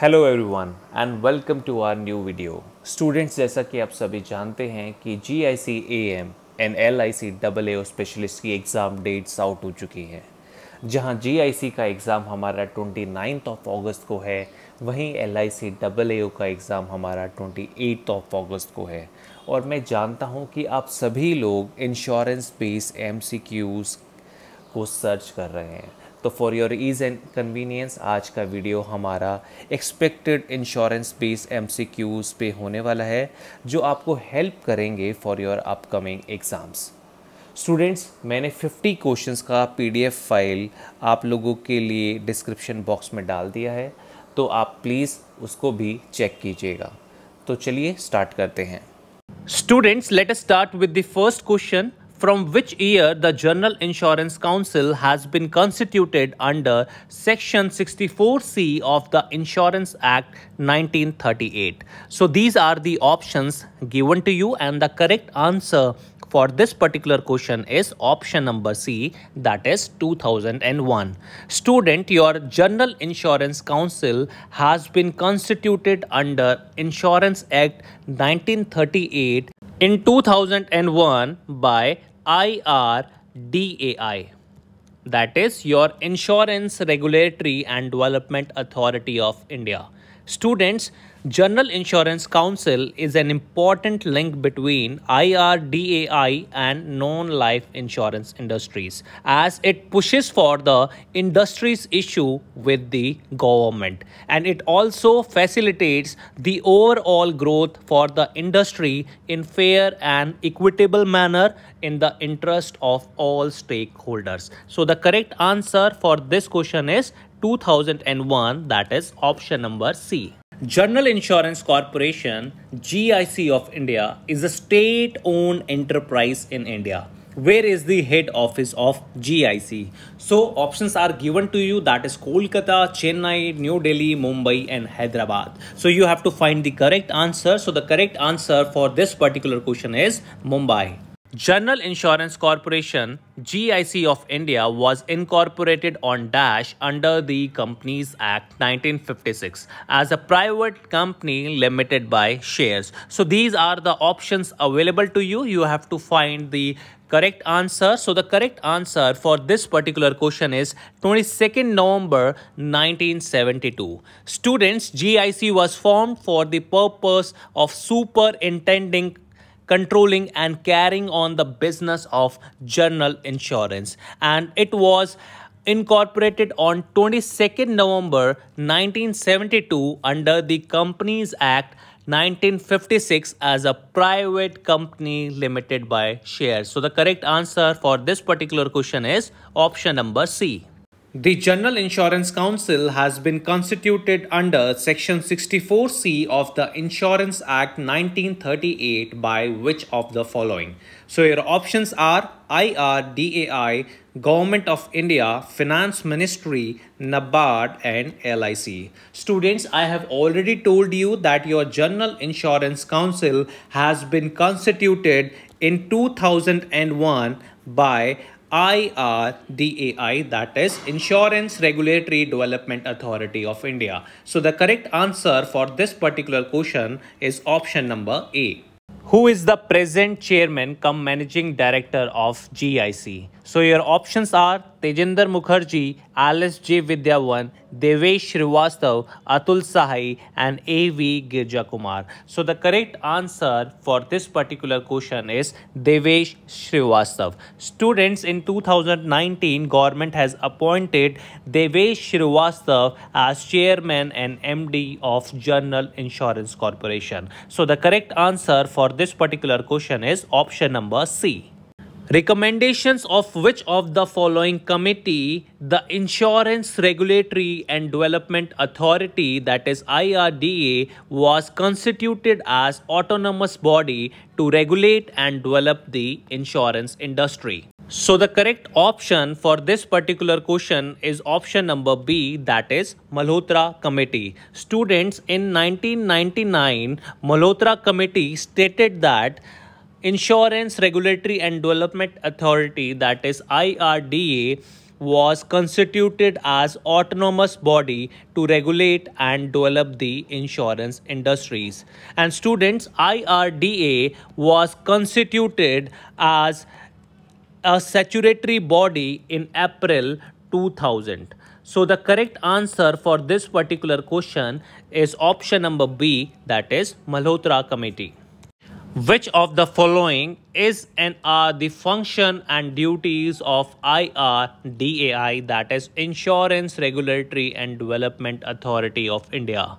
Hello everyone and welcome to our new video. Students, जैसा कि आप सभी जानते हैं कि GIC-AM एंड LIC-AA स्पेशलिस्ट की एग्ज़ाम डेट्स आउट हो चुकी हैं। जहां GIC का एग्ज़ाम हमारा 29 अगस्त को है, वहीं LIC-AA का एग्ज़ाम हमारा 28 अगस्त को है। और मैं जानता हूं कि आप सभी लोग इंश्योरेंस बेस्ड MCQs को सर्च कर रहे हैं। तो for your ease and convenience आज का वीडियो हमारा एक्सपेक्टेड इंश्योरेंस बेस्ड MCQs पे होने वाला है, जो आपको हेल्प करेंगे for your upcoming exams. Students, मैंने 50 क्वेश्चंस का PDF फाइल आप लोगों के लिए डिस्क्रिप्शन बॉक्स में डाल दिया है, तो आप प्लीज़ उसको भी चेक कीजिएगा। तो चलिए स्टार्ट करते हैं। Students, let us start with the first question. From which year the General Insurance Council has been constituted under Section 64C of the Insurance Act 1938? So these are the options given to you, and the correct answer for this particular question is option number C, that is 2001. Student, your General Insurance Council has been constituted under Insurance Act 1938 in 2001 by IRDAI, that is your Insurance Regulatory and Development Authority of India. Students, General Insurance Council is an important link between IRDAI and non-life insurance industries, as it pushes for the industry's issue with the government, and it also facilitates the overall growth for the industry in fair and equitable manner in the interest of all stakeholders. So the correct answer for this question is 2001, that is option number C. General Insurance Corporation, GIC of India, is a state-owned enterprise in India. Where is the head office of GIC? So options are given to you, that is Kolkata, Chennai, New Delhi, Mumbai and Hyderabad. So you have to find the correct answer. So the correct answer for this particular question is Mumbai. General Insurance Corporation, GIC of India, was incorporated on Dash under the Companies Act 1956 as a private company limited by shares. So these are the options available to you. You have to find the correct answer. So the correct answer for this particular question is 22nd November 1972. Students, GIC was formed for the purpose of superintending, controlling and carrying on the business of general insurance, and it was incorporated on 22nd November 1972 under the Companies Act 1956 as a private company limited by shares. So the correct answer for this particular question is option number C. The General Insurance Council has been constituted under Section 64C of the Insurance Act 1938 by which of the following? So your options are IRDAI, Government of India, Finance Ministry, NABARD and LIC. Students, I have already told you that your General Insurance Council has been constituted in 2001 by IRDAI, that is Insurance Regulatory Development Authority of India. So the correct answer for this particular question is option number A. Who is the present chairman cum managing director of GIC? So your options are Tejinder Mukherjee, Alice J. Vidyavan, Devesh Srivastava, Atul Sahai and A.V. Girja Kumar. So the correct answer for this particular question is Devesh Srivastava. Students, in 2019, government has appointed Devesh Srivastava as chairman and MD of General Insurance Corporation. So the correct answer for this particular question is option number C. Recommendations of which of the following committee the Insurance Regulatory and Development Authority, that is IRDA, was constituted as autonomous body to regulate and develop the insurance industry? So the correct option for this particular question is option number B, that is Malhotra Committee. Students, in 1999, Malhotra Committee stated that Insurance Regulatory and Development Authority, that is IRDA, was constituted as autonomous body to regulate and develop the insurance industries. And students, IRDA was constituted as a statutory body in April 2000. So the correct answer for this particular question is option number B, that is Malhotra Committee. Which of the following is and are the function and duties of IRDAI, that is Insurance Regulatory and Development Authority of India?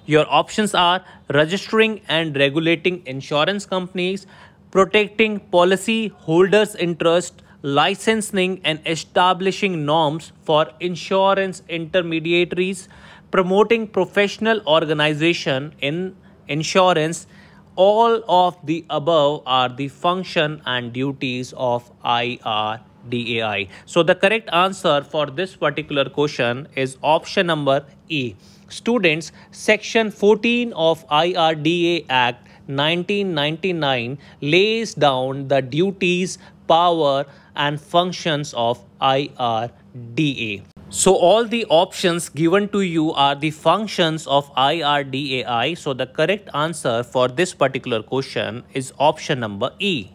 Your options are registering and regulating insurance companies, protecting policy holders' interest, licensing and establishing norms for insurance intermediaries, promoting professional organization in insurance. All of the above are the function and duties of IRDAI. So the correct answer for this particular question is option number E. Students, Section 14 of IRDA Act 1999 lays down the duties, power and functions of IRDA. So all the options given to you are the functions of IRDAI. So the correct answer for this particular question is option number E.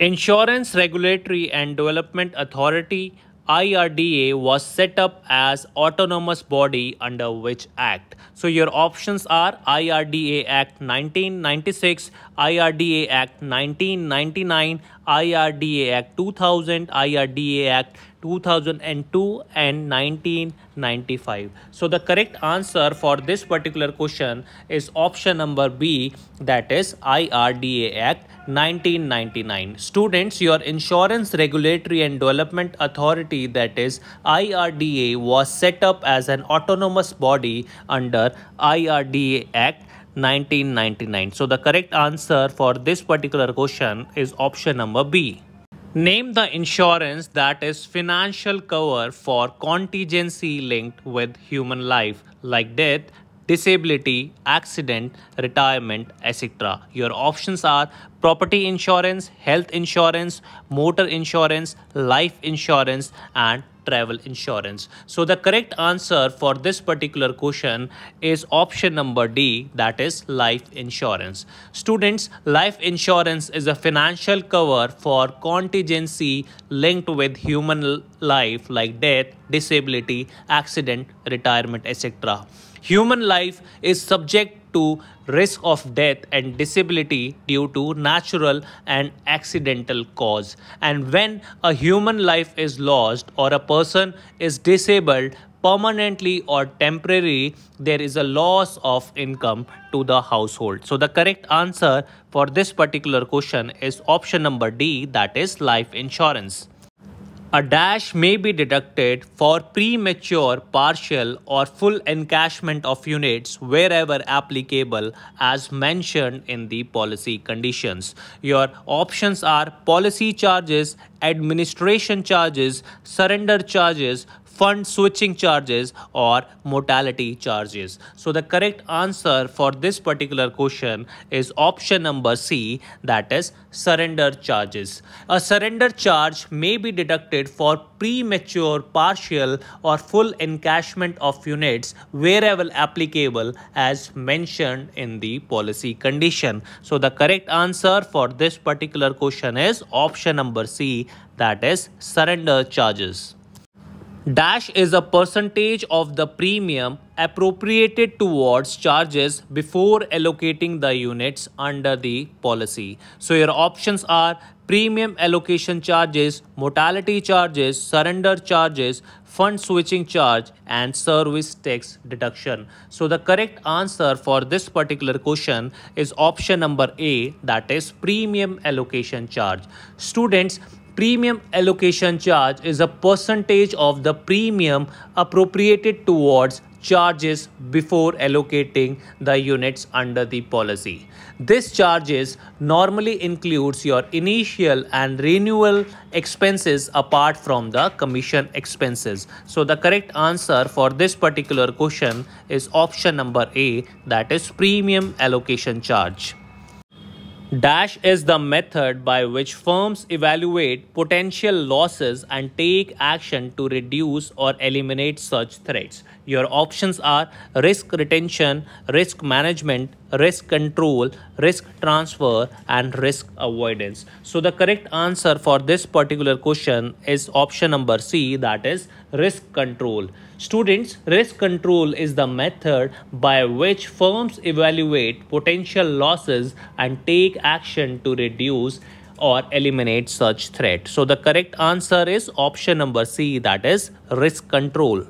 Insurance Regulatory and Development Authority, IRDA, was set up as autonomous body under which act? So your options are IRDA Act 1996, IRDA Act 1999, IRDA Act 2000, IRDA Act 2002 and 1995. So the correct answer for this particular question is option number B, that is IRDA Act 1999. Students, your Insurance Regulatory and Development Authority, that is IRDA, was set up as an autonomous body under IRDA Act 1999. So the correct answer for this particular question is option number B. Name the insurance that is financial cover for contingency linked with human life, like death, disability, accident, retirement, etc. Your options are property insurance, health insurance, motor insurance, life insurance and travel insurance. So the correct answer for this particular question is option number D, that is life insurance. Students, life insurance is a financial cover for contingency linked with human life like death, disability, accident, retirement, etc. Human life is subject to risk of death and disability due to natural and accidental cause. And when a human life is lost or a person is disabled permanently or temporarily, there is a loss of income to the household. So the correct answer for this particular question is option number D, that is life insurance. A dash may be deducted for premature, partial or full encashment of units wherever applicable as mentioned in the policy conditions. Your options are policy charges, administration charges, surrender charges, fund switching charges or mortality charges. So the correct answer for this particular question is option number C, that is surrender charges. A surrender charge may be deducted for premature, partial or full encashment of units wherever applicable as mentioned in the policy condition. So the correct answer for this particular question is option number C, that is surrender charges. Dash is a percentage of the premium appropriated towards charges before allocating the units under the policy. So your options are premium allocation charges, mortality charges, surrender charges, fund switching charge and service tax deduction. So the correct answer for this particular question is option number A, that is premium allocation charge. Students, premium allocation charge is a percentage of the premium appropriated towards charges before allocating the units under the policy. This charges normally includes your initial and renewal expenses apart from the commission expenses. So the correct answer for this particular question is option number A, that is premium allocation charge. Dash is the method by which firms evaluate potential losses and take action to reduce or eliminate such threats. Your options are risk retention, risk management, risk control, risk transfer, and risk avoidance. So the correct answer for this particular question is option number C, that is risk control. Students, risk control is the method by which firms evaluate potential losses and take action to reduce or eliminate such threat. So the correct answer is option number C, that is risk control.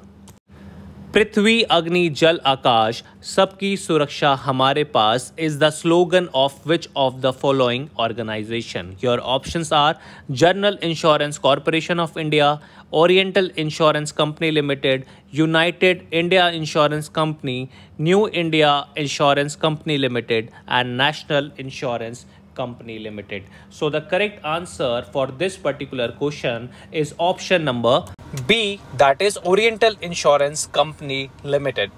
पृथ्वी अग्नि जल आकाश सबकी सुरक्षा हमारे पास is the slogan of which of the following organization? Your options are General Insurance Corporation of India, Oriental Insurance Company Limited, United India Insurance Company, New India Insurance Company Limited, and National Insurance Company Limited. So the correct answer for this particular question is option number B, that is Oriental Insurance Company Limited.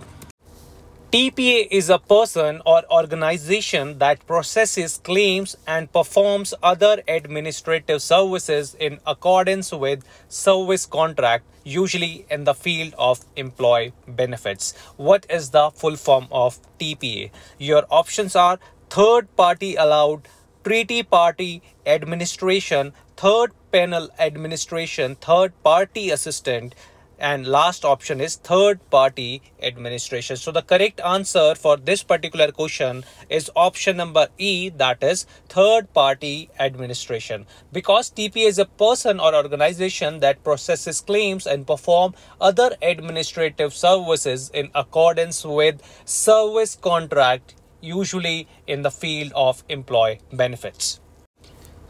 TPA is a person or organization that processes claims and performs other administrative services in accordance with service contract, usually in the field of employee benefits. What is the full form of TPA? Your options are third party allowed, treaty party administration, third panel administration, third party assistant, and last option is third party administration. So the correct answer for this particular question is option number E, that is third party administration, because TPA is a person or organization that processes claims and perform other administrative services in accordance with service contract, usually in the field of employee benefits.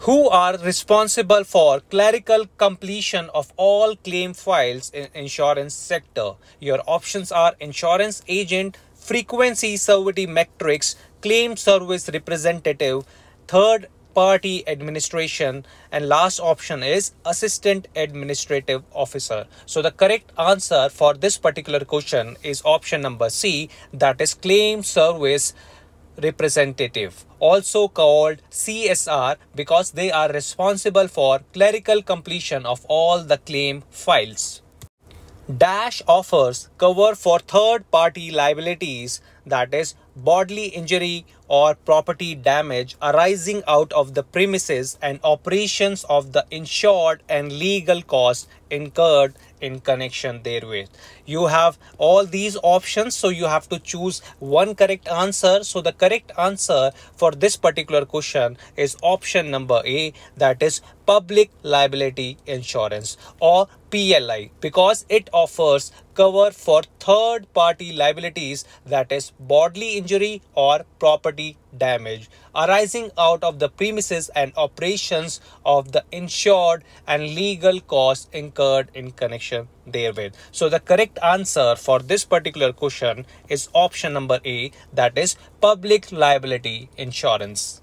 Who are responsible for clerical completion of all claim files in insurance sector? Your options are insurance agent, frequency severity metrics, claim service representative, third party administration, and last option is assistant administrative officer. So the correct answer for this particular question is option number C, that is claim service representative, also called CSR, because they are responsible for clerical completion of all the claim files. Dash offers cover for third party liabilities, that is bodily injury or property damage arising out of the premises and operations of the insured and legal costs incurred in connection therewith. You have all these options, so you have to choose one correct answer. So the correct answer for this particular question is option number A, that is public liability insurance or PLI, because it offers cover for third party liabilities, that is bodily injury or property damage arising out of the premises and operations of the insured and legal costs incurred in connection therewith. So the correct answer for this particular question is option number A, that is public liability insurance.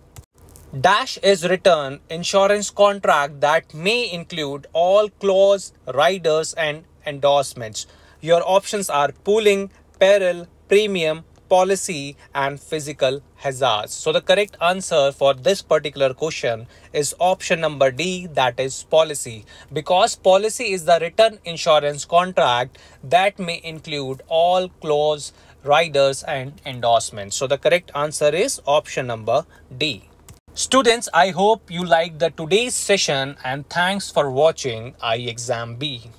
Dash is written insurance contract that may include all clause, riders, and endorsements. Your options are pooling, peril, premium, policy, and physical hazards. So the correct answer for this particular question is option number D, that is policy, because policy is the written insurance contract that may include all clause, riders, and endorsements. So the correct answer is option number D. Students, I hope you liked the today's session, and thanks for watching iExamB.